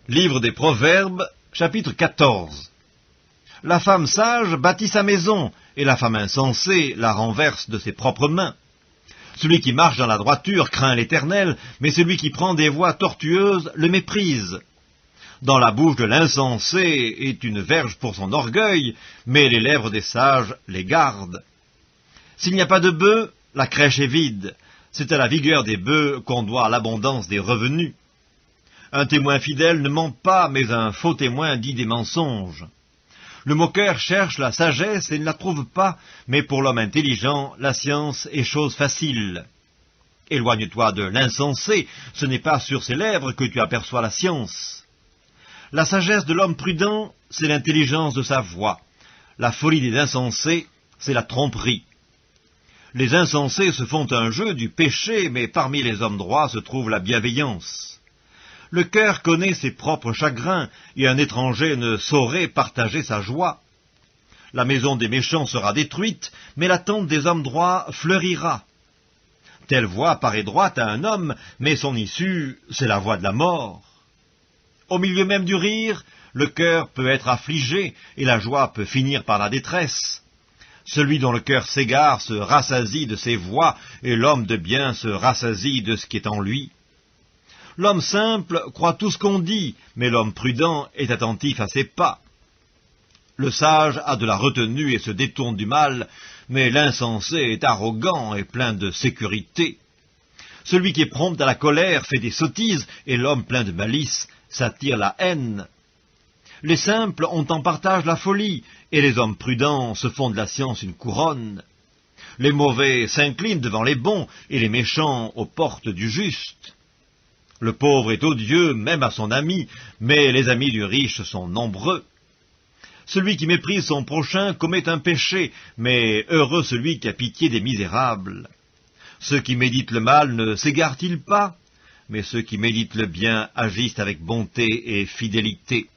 Livre des Proverbes, chapitre 14. La femme sage bâtit sa maison, et la femme insensée la renverse de ses propres mains. Celui qui marche dans la droiture craint l'Éternel, mais celui qui prend des voies tortueuses le méprise. Dans la bouche de l'insensé est une verge pour son orgueil, mais les lèvres des sages les gardent. S'il n'y a pas de bœufs, la crèche est vide. C'est à la vigueur des bœufs qu'on doit l'abondance des revenus. Un témoin fidèle ne ment pas, mais un faux témoin dit des mensonges. Le moqueur cherche la sagesse et ne la trouve pas, mais pour l'homme intelligent, la science est chose facile. Éloigne-toi de l'insensé, ce n'est pas sur ses lèvres que tu aperçois la science. La sagesse de l'homme prudent, c'est l'intelligence de sa voix. La folie des insensés, c'est la tromperie. Les insensés se font un jeu du péché, mais parmi les hommes droits se trouve la bienveillance. Le cœur connaît ses propres chagrins, et un étranger ne saurait partager sa joie. La maison des méchants sera détruite, mais la tente des hommes droits fleurira. Telle voie paraît droite à un homme, mais son issue, c'est la voie de la mort. Au milieu même du rire, le cœur peut être affligé, et la joie peut finir par la détresse. Celui dont le cœur s'égare se rassasie de ses voies, et l'homme de bien se rassasie de ce qui est en lui. L'homme simple croit tout ce qu'on dit, mais l'homme prudent est attentif à ses pas. Le sage a de la retenue et se détourne du mal, mais l'insensé est arrogant et plein de sécurité. Celui qui est prompt à la colère fait des sottises, et l'homme plein de malice s'attire la haine. Les simples ont en partage la folie, et les hommes prudents se font de la science une couronne. Les mauvais s'inclinent devant les bons, et les méchants aux portes du juste. Le pauvre est odieux, même à son ami, mais les amis du riche sont nombreux. Celui qui méprise son prochain commet un péché, mais heureux celui qui a pitié des misérables. Ceux qui méditent le mal ne s'égarent-ils pas? Mais ceux qui méditent le bien agissent avec bonté et fidélité.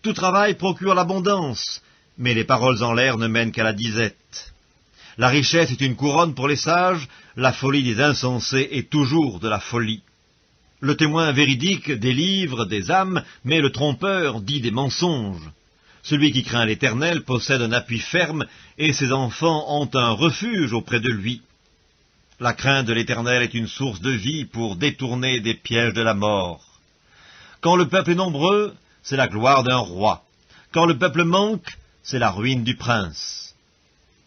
Tout travail procure l'abondance, mais les paroles en l'air ne mènent qu'à la disette. La richesse est une couronne pour les sages, la folie des insensés est toujours de la folie. Le témoin véridique délivre des âmes, mais le trompeur dit des mensonges. Celui qui craint l'Éternel possède un appui ferme, et ses enfants ont un refuge auprès de lui. La crainte de l'Éternel est une source de vie pour détourner des pièges de la mort. Quand le peuple est nombreux, c'est la gloire d'un roi. Quand le peuple manque, c'est la ruine du prince.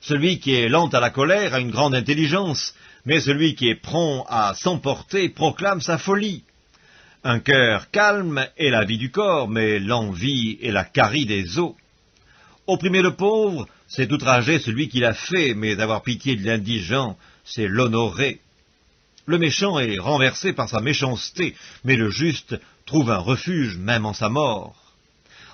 Celui qui est lent à la colère a une grande intelligence, mais celui qui est prompt à s'emporter proclame sa folie. Un cœur calme est la vie du corps, mais l'envie est la carie des os. Opprimer le pauvre, c'est outrager celui qui l'a fait, mais avoir pitié de l'indigent, c'est l'honorer. Le méchant est renversé par sa méchanceté, mais le juste trouve un refuge même en sa mort.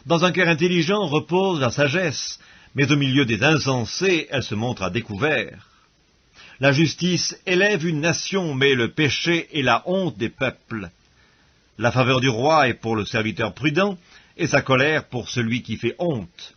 Dans un cœur intelligent repose la sagesse, mais au milieu des insensés, elle se montre à découvert. La justice élève une nation, mais le péché est la honte des peuples. La faveur du roi est pour le serviteur prudent, et sa colère pour celui qui fait honte.